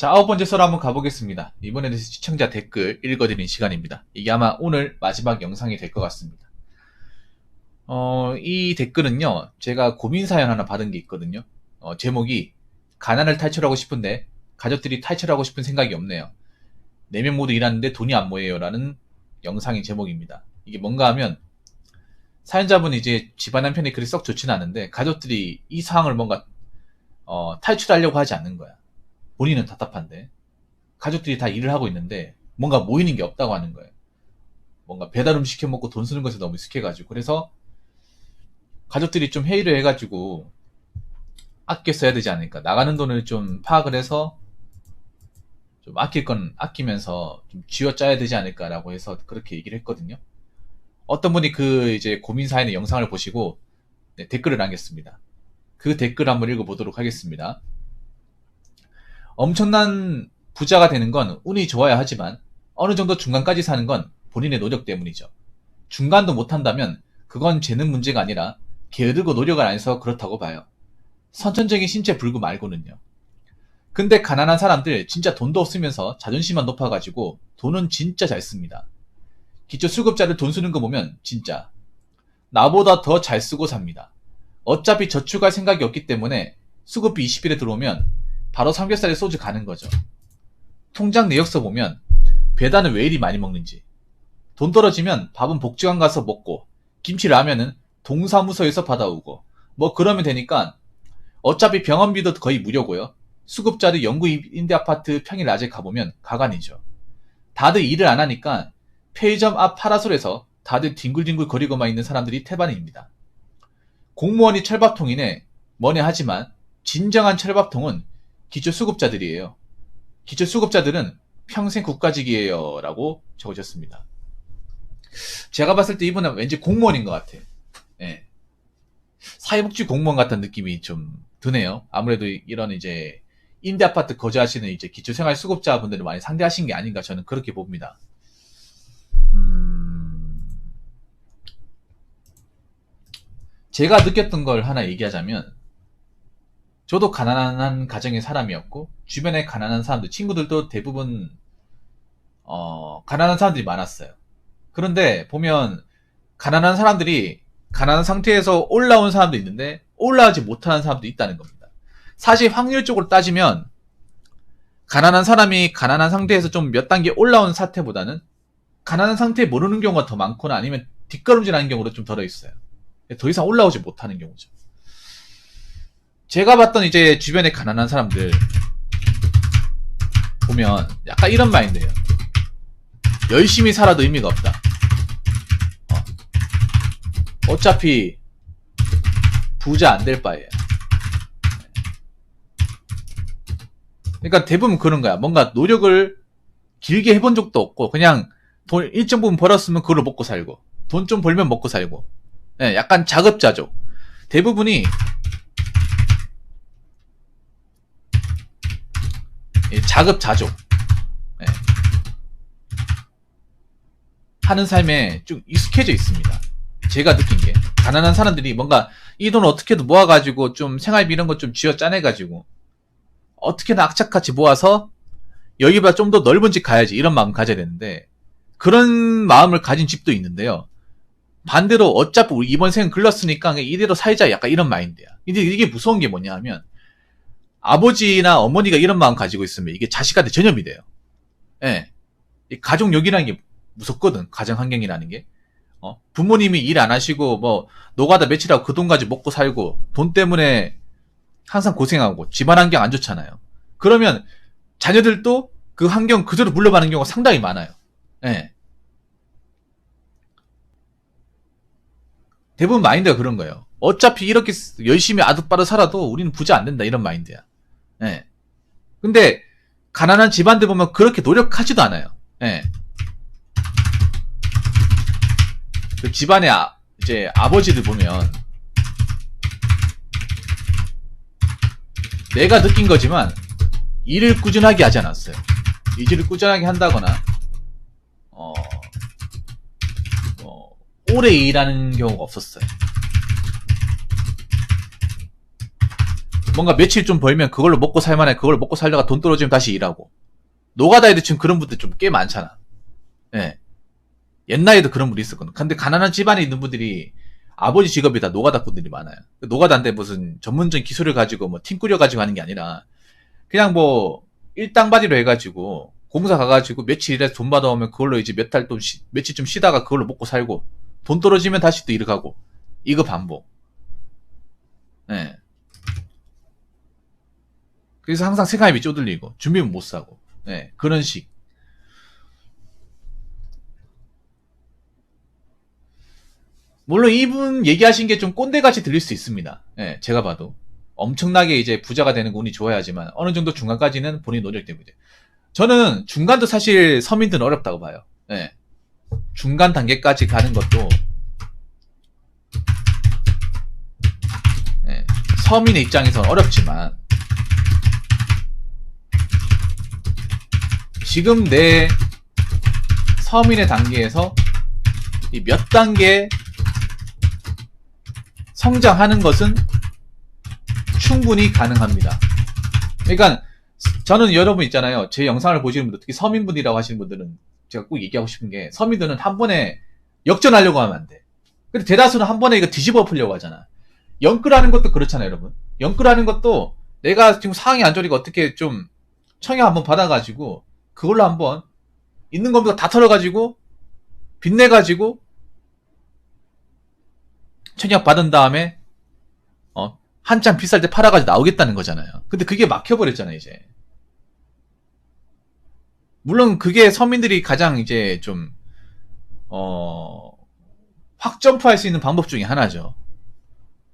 자, 9번째 썰 한번 가보겠습니다. 이번에는 시청자 댓글 읽어드리는 시간입니다. 이게 아마 오늘 마지막 영상이 될 것 같습니다. 이 댓글은요, 제가 고민 사연 하나 받은 게 있거든요. 제목이 가난을 탈출하고 싶은데 가족들이 탈출하고 싶은 생각이 없네요. 4명 모두 일하는데 돈이 안 모여요 라는 영상의 제목입니다. 이게 뭔가 하면 사연자분이 이제 집안 형편이 그리 썩 좋지는 않은데 가족들이 이 상황을 뭔가 탈출하려고 하지 않는 거야. 본인은 답답한데 가족들이 다 일을 하고 있는데 뭔가 모이는 게 없다고 하는 거예요. 뭔가 배달음 시켜 먹고 돈 쓰는 것에 너무 익숙해가지고. 그래서 가족들이 좀 회의를 해가지고 아껴 써야 되지 않을까, 나가는 돈을 좀 파악을 해서 좀 아낄 건 아끼면서 좀 쥐어짜야 되지 않을까라고 해서 그렇게 얘기를 했거든요. 어떤 분이 그 이제 고민 사연의 영상을 보시고 댓글을 남겼습니다. 그 댓글 한번 읽어보도록 하겠습니다. 엄청난 부자가 되는 건 운이 좋아야 하지만 어느 정도 중간까지 사는 건 본인의 노력 때문이죠. 중간도 못한다면 그건 재능 문제가 아니라 게으르고 노력을 안 해서 그렇다고 봐요. 선천적인 신체 불구 말고는요. 근데 가난한 사람들 진짜 돈도 없으면서 자존심만 높아가지고 돈은 진짜 잘 씁니다. 기초수급자를 돈 쓰는 거 보면 진짜 나보다 더 잘 쓰고 삽니다. 어차피 저축할 생각이 없기 때문에 수급비 20일에 들어오면 바로 삼겹살에 소주 가는 거죠. 통장 내역서 보면 배달은 왜 이리 많이 먹는지, 돈 떨어지면 밥은 복지관 가서 먹고 김치 라면은 동사무소에서 받아오고 뭐 그러면 되니까 어차피 병원비도 거의 무료고요. 수급자들 영구 임대아파트 평일 낮에 가보면 가관이죠. 다들 일을 안 하니까 편의점 앞 파라솔에서 다들 뒹굴뒹굴 거리고만 있는 사람들이 태반입니다. 공무원이 철밥통이네 뭐네 하지만 진정한 철밥통은 기초수급자들이에요. 기초수급자들은 평생 국가직이에요 라고 적어졌습니다. 제가 봤을 때 이분은 왠지 공무원인 것 같아. 예. 사회복지 공무원 같은 느낌이 좀 드네요. 아무래도 이런 이제 임대아파트 거주하시는 이제 기초생활수급자분들을 많이 상대하신 게 아닌가, 저는 그렇게 봅니다. 제가 느꼈던 걸 하나 얘기하자면, 저도 가난한 가정의 사람이었고 주변에 가난한 사람들, 친구들도 대부분 가난한 사람들이 많았어요. 그런데 보면 가난한 사람들이 가난한 상태에서 올라온 사람도 있는데 올라오지 못하는 사람도 있다는 겁니다. 사실 확률적으로 따지면 가난한 사람이 가난한 상태에서 좀 몇 단계 올라온 사태보다는 가난한 상태에 모르는 경우가 더 많거나 아니면 뒷걸음질하는 경우도 좀 덜어 있어요. 더 이상 올라오지 못하는 경우죠. 제가 봤던 이제 주변의 가난한 사람들 보면 약간 이런 마인드예요. 열심히 살아도 의미가 없다. 어차피 부자 안 될 바에요. 그러니까 대부분 그런 거야. 뭔가 노력을 길게 해본 적도 없고 그냥 돈 일정 부분 벌었으면 그걸로 먹고 살고, 돈 좀 벌면 먹고 살고, 약간 자급자족. 대부분이 자급자족 하는 삶에 좀 익숙해져 있습니다. 제가 느낀 게 가난한 사람들이 뭔가 이 돈 어떻게든 모아가지고 좀 생활비 이런 거 좀 쥐어 짜내가지고 어떻게든 악착같이 모아서 여기보다 좀 더 넓은 집 가야지 이런 마음 가져야 되는데, 그런 마음을 가진 집도 있는데요. 반대로 어차피 우리 이번 생은 글렀으니까 이대로 살자, 약간 이런 마인드야. 근데 이게 무서운 게 뭐냐 하면 아버지나 어머니가 이런 마음 가지고 있으면 이게 자식한테 전염이 돼요. 이 가족력이라는 게 무섭거든. 가정 환경이라는 게. 부모님이 일 안 하시고 뭐 노가다 며칠하고 그 돈 가지고 먹고 살고 돈 때문에 항상 고생하고 집안 환경 안 좋잖아요. 그러면 자녀들도 그 환경 그대로 물러가는 경우가 상당히 많아요. 대부분 마인드가 그런 거예요. 어차피 이렇게 열심히 아득바득 살아도 우리는 부자 안 된다, 이런 마인드야. 근데 가난한 집안들 보면 그렇게 노력하지도 않아요. 그 집안의 이제 아버지들 보면 내가 느낀 거지만 일을 꾸준하게 하지 않았어요. 일을 꾸준하게 한다거나 오래 일하는 경우가 없었어요. 뭔가 며칠 좀 벌면 그걸로 먹고 살만해. 그걸로 먹고 살다가 돈 떨어지면 다시 일하고. 노가다에도 지금 그런 분들 좀 꽤 많잖아. 예. 옛날에도 그런 분이 있었거든. 근데 가난한 집안에 있는 분들이 아버지 직업이 다 노가다 분들이 많아요. 노가다인데 무슨 전문적인 기술을 가지고 뭐 팀 꾸려가지고 하는 게 아니라 그냥 뭐 일당바지로 해가지고 공사 가가지고 며칠 일해서 돈 받아오면 그걸로 이제 몇 달 또 며칠 좀 쉬다가 그걸로 먹고 살고 돈 떨어지면 다시 또 일을 가고 이거 반복. 예. 그래서 항상 생활비 쪼들리고 준비면 못 사고. 예. 그런 식. 물론 이분 얘기하신 게 좀 꼰대같이 들릴 수 있습니다. 예, 제가 봐도. 엄청나게 이제 부자가 되는 거 운이 좋아야지만 어느 정도 중간까지는 본인 노력 때문에. 저는 중간도 사실 서민들은 어렵다고 봐요. 예. 중간 단계까지 가는 것도 예, 서민의 입장에서는 어렵지만 지금 내 서민의 단계에서 이 몇 단계 성장하는 것은 충분히 가능합니다. 그러니까 저는 여러분 있잖아요. 제 영상을 보시는 분들, 특히 서민분이라고 하시는 분들은 제가 꼭 얘기하고 싶은 게 서민들은 한 번에 역전하려고 하면 안 돼. 근데 대다수는 한 번에 이거 뒤집어 엎으려고 하잖아. 연끌하는 것도 그렇잖아요, 여러분. 연끌하는 것도 내가 지금 상황이 안 좋으니까 어떻게 좀 청약 한번 받아가지고 그걸로 한번 있는 컴퓨터 다 털어가지고 빚내가지고 청약 받은 다음에 한참 비쌀 때 팔아가지고 나오겠다는 거잖아요. 근데 그게 막혀버렸잖아요, 이제. 물론 그게 서민들이 가장 이제 좀 확 점프할 수 있는 방법 중에 하나죠.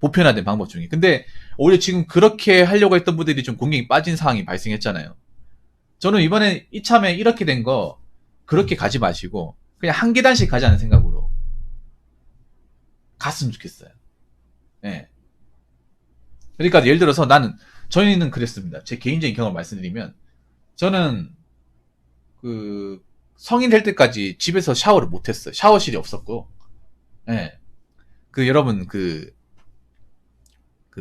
보편화된 방법 중에. 근데 오히려 지금 그렇게 하려고 했던 분들이 좀 공격이 빠진 상황이 발생했잖아요. 저는 이번에 이참에 이렇게 된 거 그렇게 가지 마시고 그냥 한 계단씩 가자는 생각으로 갔으면 좋겠어요. 예. 그러니까 예를 들어서 저희는 그랬습니다. 제 개인적인 경험을 말씀드리면 저는 그 성인 될 때까지 집에서 샤워를 못했어요. 샤워실이 없었고, 예. 여러분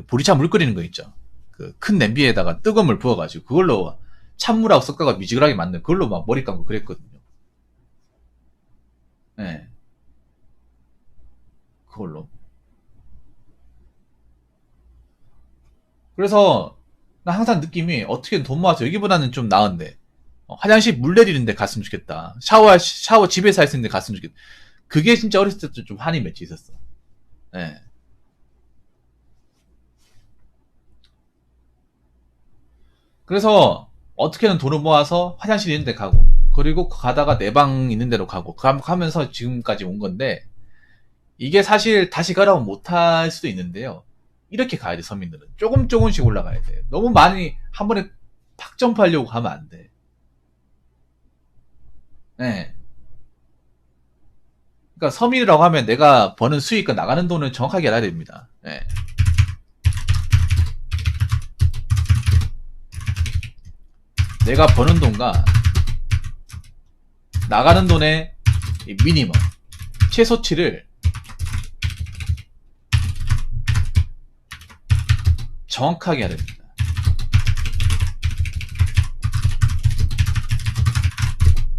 보리차 물 끓이는 거 있죠. 그 큰 냄비에다가 뜨거운 물 부어가지고 그걸로 찬물하고 섞어가 미지근하게 만든 그걸로 막 머리 감고 그랬거든요. 예. 그걸로. 그래서 나 항상 느낌이 어떻게든 돈 모아서 여기보다는 좀 나은데 화장실 물 내리는데 갔으면 좋겠다. 샤워 집에서 할 수 있는데 갔으면 좋겠다. 그게 진짜 어렸을 때부터 좀 한이 맺혀 있었어. 예. 그래서 어떻게든 돈을 모아서 화장실 있는 데 가고 그리고 가다가 내 방 있는 데로 가고 하면서 지금까지 온 건데 이게 사실 다시 가라면 못할 수도 있는데요. 이렇게 가야 돼, 서민들은. 조금씩 올라가야 돼. 너무 많이 한 번에 팍 점프하려고 하면 안 돼. 네. 그러니까 서민이라고 하면 내가 버는 수익과 나가는 돈을 정확하게 알아야 됩니다. 네. 내가 버는 돈과 나가는 돈의 미니멈, 최소치를 정확하게 해야 됩니다.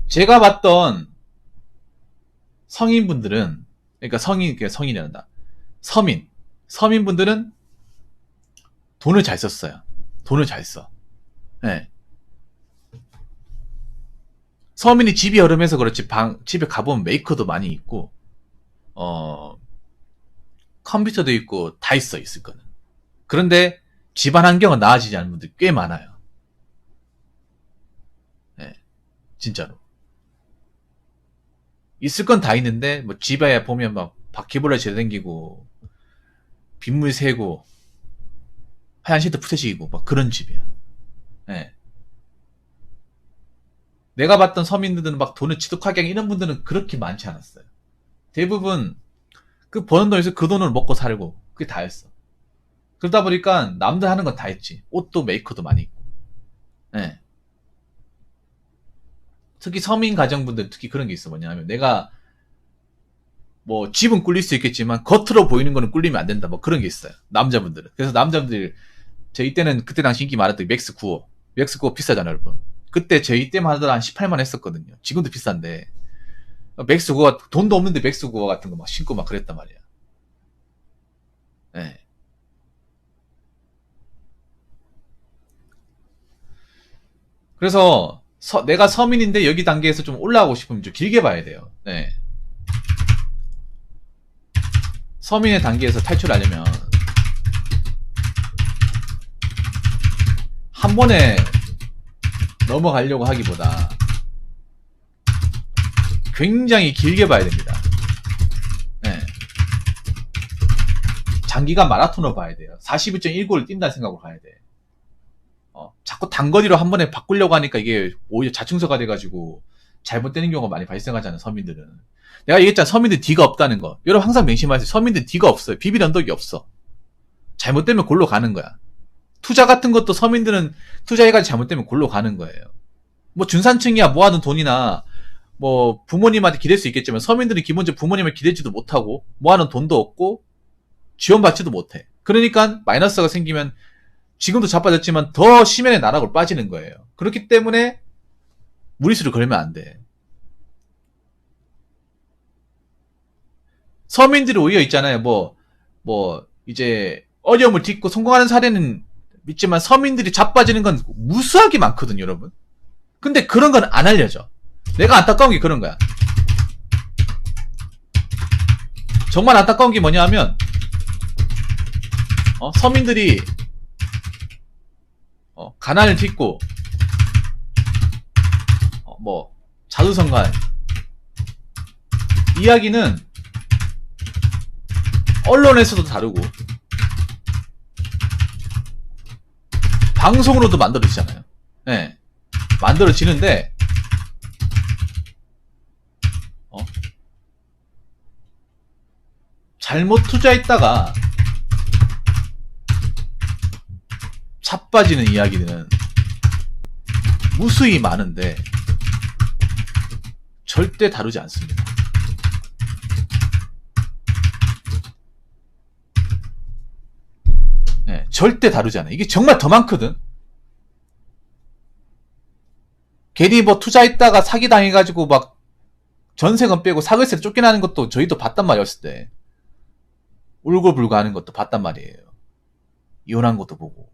제가 봤던 성인분들은, 그러니까 성인이란다. 서민분들은 돈을 잘 썼어요. 돈을 잘 써. 네. 서민이 집이 여름해서 그렇지, 집에 가보면 메이커도 많이 있고, 컴퓨터도 있고, 다 있을 거는. 그런데 집안 환경은 나아지지 않은 분들이 꽤 많아요. 네. 진짜로. 있을 건 다 있는데, 뭐, 집에 보면 막, 바퀴벌레 제댕기고, 빗물 새고, 하얀 시트 푸세식이고, 막 그런 집이야. 네. 내가 봤던 서민들은 막 돈을 지독하게 하는 이런 분들은 그렇게 많지 않았어요. 대부분, 그 버는 돈에서 그 돈을 먹고 살고, 그게 다였어. 그러다 보니까 남들 하는 건 다 했지. 옷도 메이커도 많이 있고. 네. 특히 서민 가정분들 특히 그런 게 있어. 뭐냐면 내가 뭐 집은 꿀릴 수 있겠지만 겉으로 보이는 거는 꿀리면 안 된다. 뭐 그런 게 있어요. 남자분들은. 그래서 남자분들이 저희 때는 그때 당시 인기 많았던 맥스 95. 맥스 95 비싸잖아요, 여러분. 그때 저희 때만 하더라 한 18만 했었거든요. 지금도 비싼데. 맥스 95가 돈도 없는데 맥스 95 같은 거 막 신고 막 그랬단 말이야. 네. 그래서 내가 서민인데 여기 단계에서 좀 올라가고 싶으면 좀 길게 봐야 돼요. 네. 서민의 단계에서 탈출하려면 한 번에 넘어가려고 하기보다 굉장히 길게 봐야 됩니다. 네. 장기간 마라톤으로 봐야 돼요. 42.19를 뛴다는 생각으로 가야 돼. 자꾸 단거리로 한 번에 바꾸려고 하니까 이게 오히려 자충서가 돼가지고 잘못되는 경우가 많이 발생하잖아요, 서민들은. 내가 얘기했잖아, 서민들 D가 없다는 거. 여러분 항상 명심하세요. 서민들 D가 없어요. 비빌 언덕이 없어. 잘못되면 골로 가는 거야. 투자 같은 것도 서민들은 투자해가지고 잘못되면 골로 가는 거예요. 뭐 중산층이야 모아둔 돈이나 뭐 부모님한테 기댈 수 있겠지만 서민들은 기본적으로 부모님을 기대지도 못하고 모아놓은 돈도 없고 지원받지도 못해. 그러니까 마이너스가 생기면 지금도 자빠졌지만 더 심연의 나락으로 빠지는 거예요. 그렇기 때문에 무리수를 걸면 안 돼. 서민들이 오히려 있잖아요. 이제 어려움을 딛고 성공하는 사례는 있지만 서민들이 자빠지는 건 무수하게 많거든요, 여러분. 근데 그런 건 안 알려져. 내가 안타까운 게 그런 거야. 정말 안타까운 게 뭐냐 하면 서민들이 가난을 딛고 자수성가한 이야기는 언론에서도 다루고 방송으로도 만들어지잖아요. 네. 만들어지는데 잘못 투자했다가 자빠지는 이야기들은 무수히 많은데 절대 다루지 않습니다. 네, 절대 다루지 않아요. 이게 정말 더 많거든. 괜히 뭐 투자했다가 사기당해가지고 막 전세금 빼고 사글세로 쫓겨나는 것도 저희도 봤단 말이었을 때. 울고불고 하는 것도 봤단 말이에요. 이혼한 것도 보고.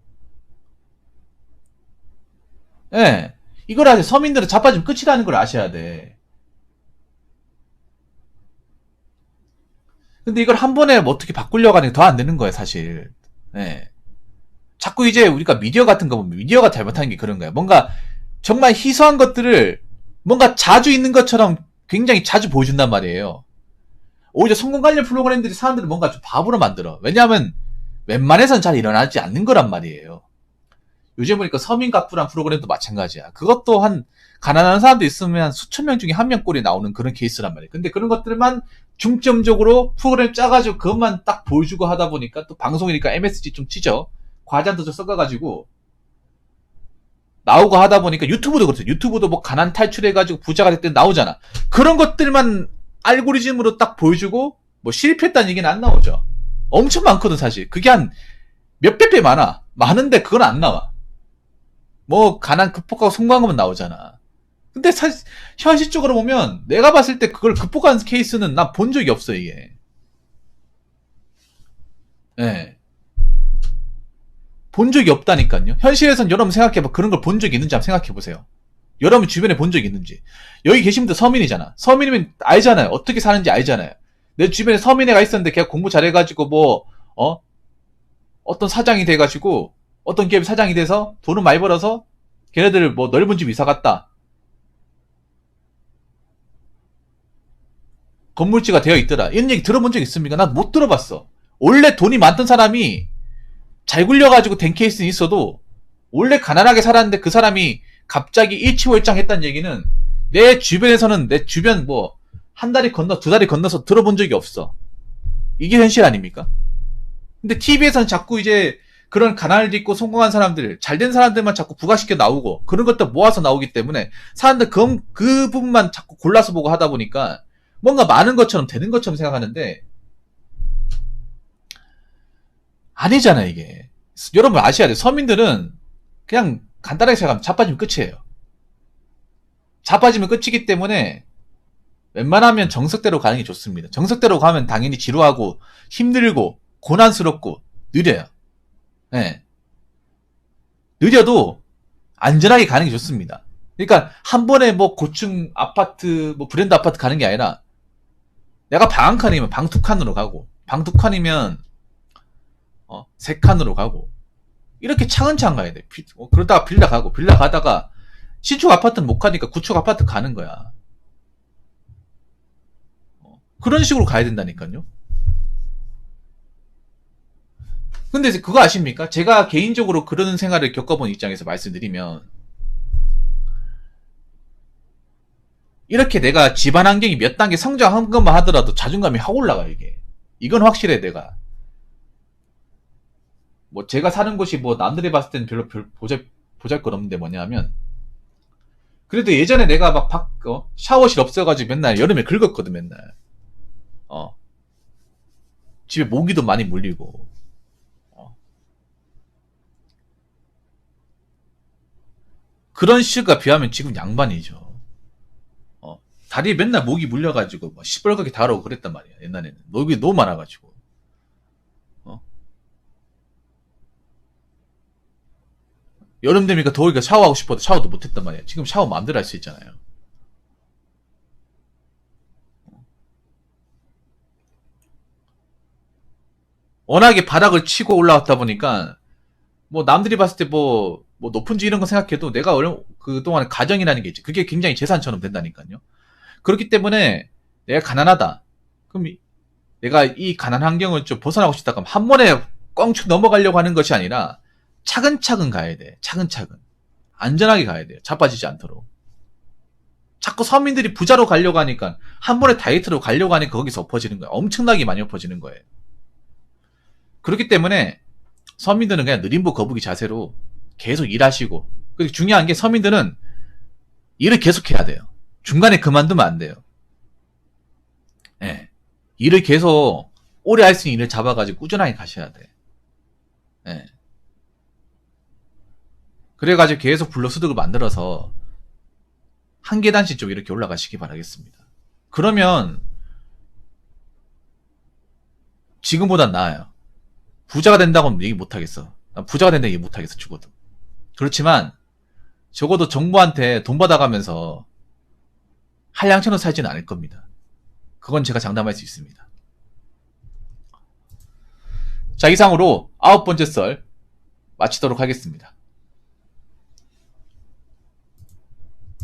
예. 네, 이걸 아세요. 서민들은 자빠지면 끝이라는 걸 아셔야 돼. 근데 이걸 한 번에 뭐 어떻게 바꾸려고 하는 게 더 안 되는 거예요, 사실. 예. 네. 자꾸 이제 우리가 미디어 같은 거 보면 미디어가 잘못하는 게 그런 거예요. 뭔가 정말 희소한 것들을 뭔가 자주 있는 것처럼 굉장히 자주 보여준단 말이에요. 오히려 성공 관련 프로그램들이 사람들을 뭔가 좀 바보로 만들어. 왜냐하면 웬만해선 잘 일어나지 않는 거란 말이에요. 요즘 보니까 서민갑부란 프로그램도 마찬가지야. 그것도 가난한 사람도 있으면 수천 명 중에 한 명꼴이 나오는 그런 케이스란 말이에요. 근데 그런 것들만 중점적으로 프로그램 짜가지고 그것만 딱 보여주고 하다 보니까 또 방송이니까 MSG 좀 치죠. 과장도 좀 섞어가지고 나오고 하다 보니까 유튜브도 그렇죠. 유튜브도 뭐 가난 탈출해가지고 부자가 됐든 나오잖아. 그런 것들만 알고리즘으로 딱 보여주고 뭐 실패했다는 얘기는 안 나오죠. 엄청 많거든 사실. 그게 한 몇백 배 많아. 많은데 그건 안 나와. 뭐 가난 극복하고 성공한 것만 나오잖아. 근데 사실 현실적으로 보면 내가 봤을 때 그걸 극복한 케이스는 난 본 적이 없어 이게. 예. 네. 본 적이 없다니까요. 현실에선 여러분 생각해봐. 그런 걸 본 적이 있는지 한번 생각해보세요. 여러분 주변에 본 적이 있는지. 여기 계신 분들 서민이잖아. 서민이면 알잖아요. 어떻게 사는지 알잖아요. 내 주변에 서민애가 있었는데 걔가 공부 잘해가지고 어떤 사장이 돼가지고 어떤 기업의 사장이 돼서 돈을 많이 벌어서 걔네들 뭐 넓은 집 이사 갔다. 건물지가 되어 있더라. 이런 얘기 들어본 적 있습니까? 난 못 들어봤어. 원래 돈이 많던 사람이 잘 굴려가지고 된 케이스는 있어도 원래 가난하게 살았는데 그 사람이 갑자기 일치월장 했다는 얘기는 내 주변에서는 내 주변 뭐 한 다리 건너 두 다리 건너서 들어본 적이 없어. 이게 현실 아닙니까? 근데 TV에서는 자꾸 이제 그런 가난을 딛고 성공한 사람들, 잘된 사람들만 자꾸 부각시켜 나오고 그런 것들 모아서 나오기 때문에 사람들 그 부분만 자꾸 골라서 보고 하다 보니까 뭔가 많은 것처럼 되는 것처럼 생각하는데 아니잖아 이게. 여러분 아셔야 돼요. 서민들은 그냥 간단하게 생각하면 자빠지면 끝이에요. 자빠지면 끝이기 때문에 웬만하면 정석대로 가는 게 좋습니다. 정석대로 가면 당연히 지루하고 힘들고 고난스럽고 느려요. 네. 느려도 안전하게 가는 게 좋습니다. 그러니까 한 번에 뭐 고층 아파트, 뭐 브랜드 아파트 가는 게 아니라 내가 방 한 칸이면 방 두 칸으로 가고 방 두 칸이면 세 칸으로 가고 이렇게 차근차근 가야 돼. 그러다가 빌라 가고 빌라 가다가 신축 아파트는 못 가니까 구축 아파트 가는 거야. 그런 식으로 가야 된다니까요. 근데 그거 아십니까? 제가 개인적으로 그런 생활을 겪어본 입장에서 말씀드리면 이렇게 내가 집안 환경이 몇 단계 성장한 것만 하더라도 자존감이 확 올라가 이게. 이건 확실해 내가. 뭐 제가 사는 곳이 뭐 남들이 봤을 때는 별로 보잘 것 없는데 뭐냐면 그래도 예전에 내가 막 샤워실 없어가지고 맨날 여름에 긁었거든 맨날. 집에 모기도 많이 물리고. 그런 시기가 비하면 지금 양반이죠. 다리에 맨날 모기 물려가지고 뭐 시뻘겋게 다루고 그랬단 말이야. 옛날에는 모기 너무 많아가지고. 여름 되니까 더우니까 샤워하고 싶어도 샤워도 못했단 말이야. 지금 샤워 마음대로 할 수 있잖아요. 워낙에 바닥을 치고 올라왔다 보니까 뭐 남들이 봤을 때 뭐 높은지 이런 거 생각해도 내가 그동안에 가정이라는 게 있지. 그게 굉장히 재산처럼 된다니까요. 그렇기 때문에 내가 가난하다. 그럼 내가 이 가난 환경을 좀 벗어나고 싶다. 그럼 한 번에 껑충 넘어가려고 하는 것이 아니라 차근차근 가야 돼. 차근차근. 안전하게 가야 돼요. 자빠지지 않도록. 자꾸 서민들이 부자로 가려고 하니까 한 번에 다이어트로 가려고 하니까 거기서 엎어지는 거야. 엄청나게 많이 엎어지는 거예요. 그렇기 때문에 서민들은 그냥 느림보 거북이 자세로 계속 일하시고, 그리고 중요한 게 서민들은 일을 계속해야 돼요. 중간에 그만두면 안 돼요. 예. 일을 계속 오래 할 수 있는 일을 잡아가지고 꾸준하게 가셔야 돼. 예. 그래가지고 계속 불로소득을 만들어서 한 계단씩 좀 이렇게 올라가시기 바라겠습니다. 그러면 지금보단 나아요. 부자가 된다고는 얘기 못하겠어. 부자가 된다고 얘기 못하겠어, 죽어도. 그렇지만 적어도 정부한테 돈 받아가면서 한량천원 살지는 않을 겁니다. 그건 제가 장담할 수 있습니다. 자, 이상으로 9번째 썰 마치도록 하겠습니다.